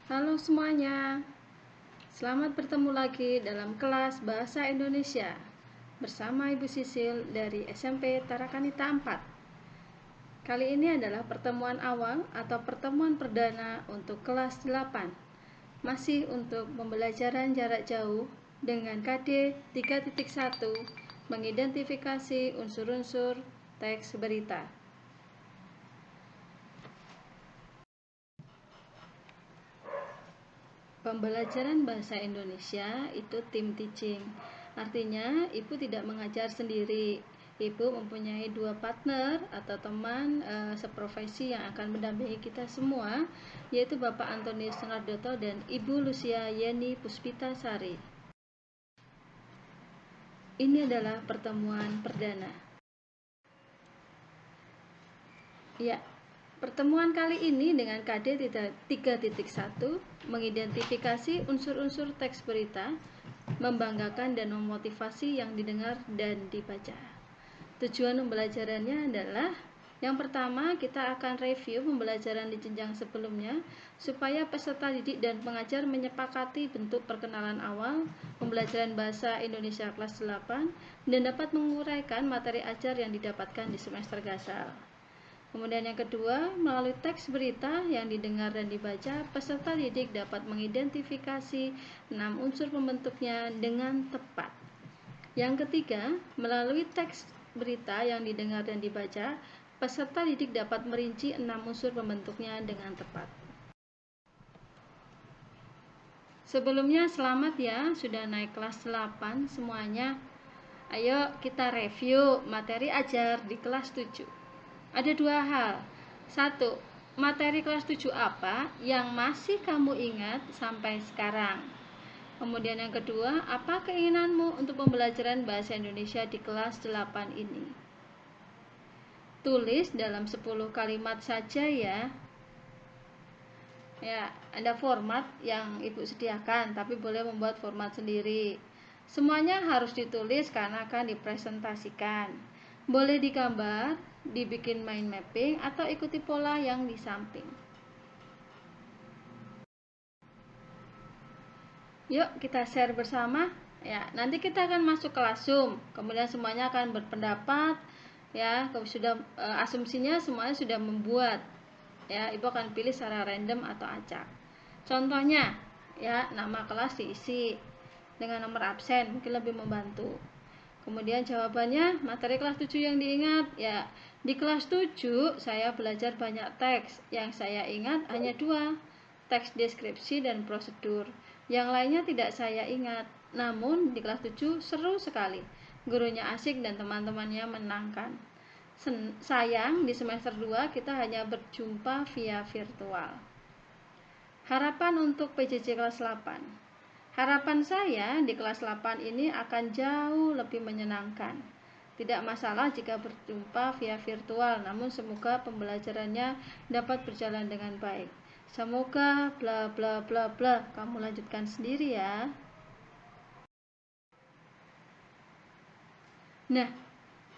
Halo semuanya, selamat bertemu lagi dalam kelas Bahasa Indonesia bersama Ibu Sisil dari SMP Tarakanita 4. Kali ini adalah pertemuan awal atau pertemuan perdana untuk kelas 8, masih untuk pembelajaran jarak jauh dengan KD 3.1 mengidentifikasi unsur-unsur teks berita. Pembelajaran bahasa Indonesia itu tim teaching. Artinya, Ibu tidak mengajar sendiri. Ibu mempunyai 2 partner atau teman seprofesi yang akan mendampingi kita semua, yaitu Bapak Antonius Sunardoto dan Ibu Lucia Yeni Puspitasari. Ini adalah pertemuan perdana. Ya, pertemuan kali ini dengan KD 3.1 mengidentifikasi unsur-unsur teks berita, membanggakan dan memotivasi yang didengar dan dibaca. Tujuan pembelajarannya adalah yang pertama, kita akan review pembelajaran di jenjang sebelumnya supaya peserta didik dan pengajar menyepakati bentuk perkenalan awal pembelajaran bahasa Indonesia kelas 8 dan dapat menguraikan materi ajar yang didapatkan di semester gasal. Kemudian yang kedua, melalui teks berita yang didengar dan dibaca, peserta didik dapat mengidentifikasi 6 unsur pembentuknya dengan tepat. Yang ketiga, melalui teks berita yang didengar dan dibaca, peserta didik dapat merinci 6 unsur pembentuknya dengan tepat. Sebelumnya selamat ya, sudah naik kelas 8 semuanya. Ayo kita review materi ajar di kelas 7. Ada 2 hal. 1. Materi kelas 7 apa yang masih kamu ingat sampai sekarang? Kemudian yang kedua, apa keinginanmu untuk pembelajaran bahasa Indonesia di kelas 8 ini? Tulis dalam 10 kalimat saja ya. Ya, ada format yang Ibu sediakan, tapi boleh membuat format sendiri. Semuanya harus ditulis karena akan dipresentasikan. Boleh digambar, dibikin mind mapping, atau ikuti pola yang di samping. Yuk kita share bersama. Ya, nanti kita akan masuk Classroom. Kemudian semuanya akan berpendapat. Ya, sudah asumsinya semuanya sudah membuat. Ya, Ibu akan pilih secara random atau acak. Contohnya, ya, nama kelas diisi dengan nomor absen, mungkin lebih membantu. Kemudian jawabannya, materi kelas 7 yang diingat, ya, di kelas 7 saya belajar banyak teks. Yang saya ingat hanya 2, teks deskripsi dan prosedur. Yang lainnya tidak saya ingat. Namun di kelas 7 seru sekali. Gurunya asik dan teman-temannya menyenangkan. Sayang di semester 2 kita hanya berjumpa via virtual. Harapan untuk PJJ kelas 8. Harapan saya di kelas 8 ini akan jauh lebih menyenangkan. Tidak masalah jika berjumpa via virtual, namun semoga pembelajarannya dapat berjalan dengan baik. Semoga bla bla bla bla. Kamu lanjutkan sendiri ya. Nah,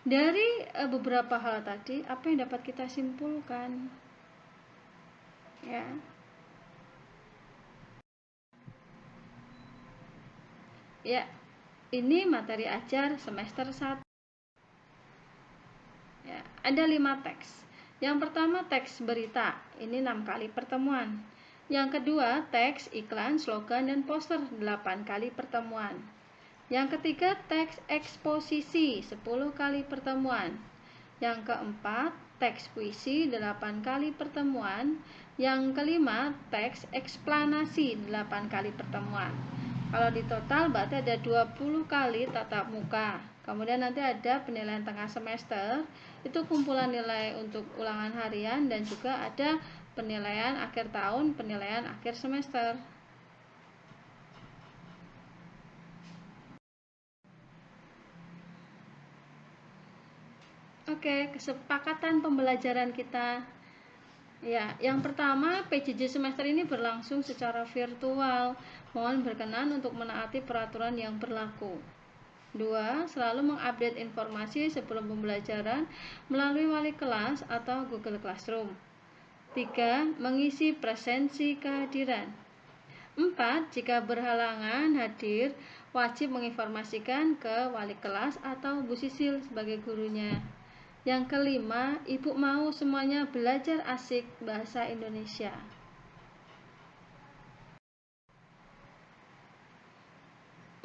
dari beberapa hal tadi, apa yang dapat kita simpulkan? Ya. Ya, ini materi ajar semester 1. Ya, ada 5 teks. Yang pertama teks berita, ini 6 kali pertemuan. Yang kedua teks iklan, slogan, dan poster, 8 kali pertemuan. Yang ketiga teks eksposisi, 10 kali pertemuan. Yang keempat teks puisi, 8 kali pertemuan. Yang kelima teks eksplanasi, 8 kali pertemuan. Kalau di total berarti ada 20 kali tatap muka. Kemudian nanti ada penilaian tengah semester, itu kumpulan nilai untuk ulangan harian, dan juga ada penilaian akhir tahun, penilaian akhir semester. Oke, kesepakatan pembelajaran kita. Ya, yang pertama, PJJ semester ini berlangsung secara virtual. Mohon berkenan untuk menaati peraturan yang berlaku. 2. Selalu mengupdate informasi sebelum pembelajaran melalui wali kelas atau Google Classroom. 3. Mengisi presensi kehadiran. 4. Jika berhalangan hadir, wajib menginformasikan ke wali kelas atau Bu Sisil sebagai gurunya. Yang kelima, Ibu mau semuanya belajar asik bahasa Indonesia.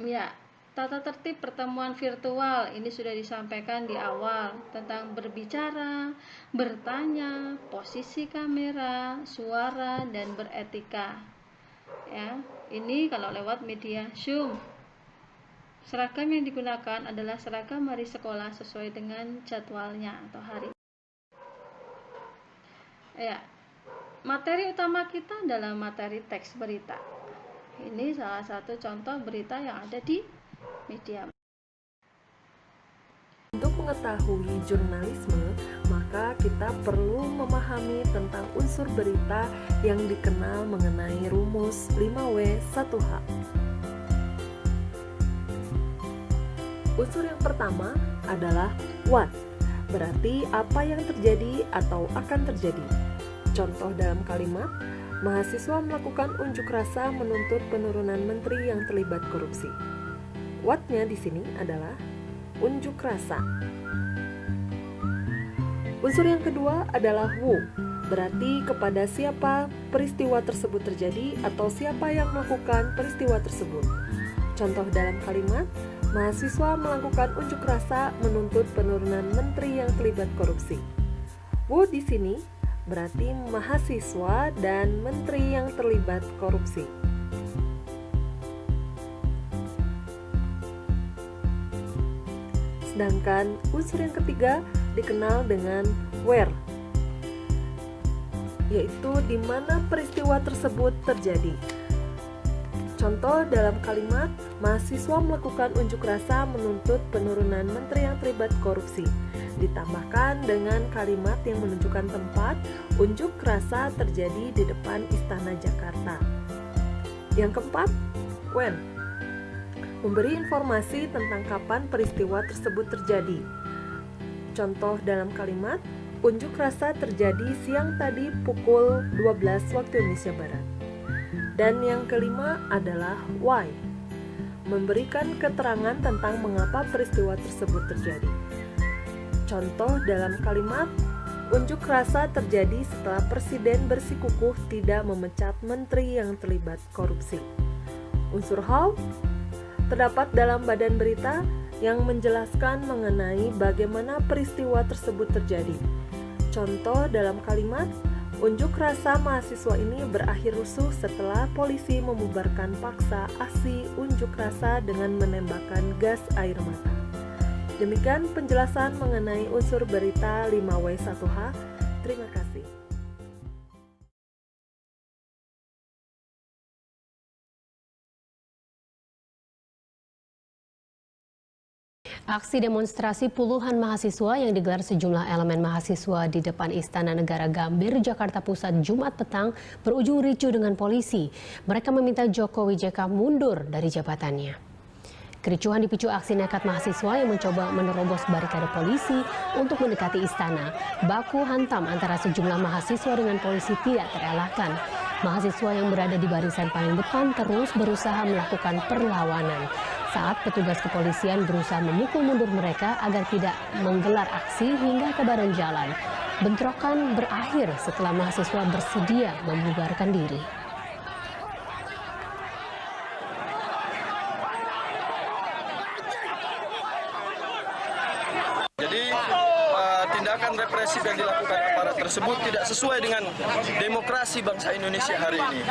Ya, tata tertib pertemuan virtual ini sudah disampaikan di awal tentang berbicara, bertanya, posisi kamera, suara, dan beretika. Ya, ini kalau lewat media Zoom. Seragam yang digunakan adalah seragam hari sekolah sesuai dengan jadwalnya atau hari. Ya, materi utama kita adalah materi teks berita. Ini salah satu contoh berita yang ada di media. Untuk mengetahui jurnalisme, maka kita perlu memahami tentang unsur berita yang dikenal mengenai rumus 5W1H. Unsur yang pertama adalah what, berarti apa yang terjadi atau akan terjadi. Contoh dalam kalimat, mahasiswa melakukan unjuk rasa menuntut penurunan menteri yang terlibat korupsi. What-nya di sini adalah unjuk rasa. Unsur yang kedua adalah who, berarti kepada siapa peristiwa tersebut terjadi atau siapa yang melakukan peristiwa tersebut. Contoh dalam kalimat, mahasiswa melakukan unjuk rasa menuntut penurunan menteri yang terlibat korupsi. Who di sini berarti mahasiswa dan menteri yang terlibat korupsi. Sedangkan unsur yang ketiga dikenal dengan where, yaitu di mana peristiwa tersebut terjadi. Contoh dalam kalimat, mahasiswa melakukan unjuk rasa menuntut penurunan menteri yang terlibat korupsi. Ditambahkan dengan kalimat yang menunjukkan tempat unjuk rasa terjadi di depan Istana Jakarta. Yang keempat, when, memberi informasi tentang kapan peristiwa tersebut terjadi. Contoh dalam kalimat, unjuk rasa terjadi siang tadi pukul 12 waktu Indonesia Barat. Dan yang kelima adalah why, memberikan keterangan tentang mengapa peristiwa tersebut terjadi. Contoh dalam kalimat, unjuk rasa terjadi setelah Presiden bersikukuh tidak memecat menteri yang terlibat korupsi. Unsur how terdapat dalam badan berita yang menjelaskan mengenai bagaimana peristiwa tersebut terjadi. Contoh dalam kalimat, unjuk rasa mahasiswa ini berakhir rusuh setelah polisi membubarkan paksa aksi unjuk rasa dengan menembakkan gas air mata. Demikian penjelasan mengenai unsur berita 5W1H. Terima kasih. Aksi demonstrasi puluhan mahasiswa yang digelar sejumlah elemen mahasiswa di depan Istana Negara Gambir, Jakarta Pusat, Jumat petang berujung ricuh dengan polisi. Mereka meminta Jokowi JK mundur dari jabatannya. Kericuhan dipicu aksi nekat mahasiswa yang mencoba menerobos barikade polisi untuk mendekati istana. Baku hantam antara sejumlah mahasiswa dengan polisi tidak terelakkan. Mahasiswa yang berada di barisan paling depan terus berusaha melakukan perlawanan. Saat petugas kepolisian berusaha memukul mundur mereka agar tidak menggelar aksi hingga ke badan jalan. Bentrokan berakhir setelah mahasiswa bersedia membubarkan diri. Jadi tindakan represif yang dilakukan aparat tersebut tidak sesuai dengan demokrasi bangsa Indonesia hari ini.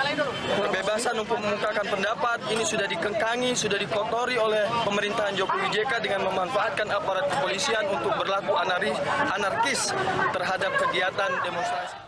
Kebebasan untuk memukakan pendapat ini sudah dikengkangi, sudah dikotori oleh pemerintahan Jokowi JK dengan memanfaatkan aparat kepolisian untuk berlaku anarkis terhadap kegiatan demonstrasi.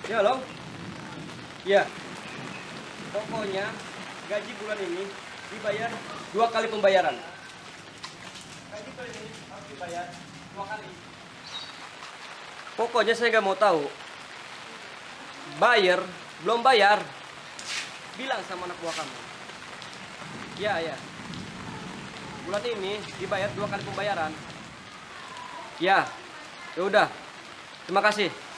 Ya, halo? Ya. Pokoknya gaji bulan ini dibayar 2 kali pembayaran. Gaji bulan ini harus dibayar 2 kali. Pokoknya saya nggak mau tahu. Bayar, belum bayar. Bilang sama anak buah kamu. Ya, ya. Bulan ini dibayar 2 kali pembayaran. Ya. Ya udah. Terima kasih.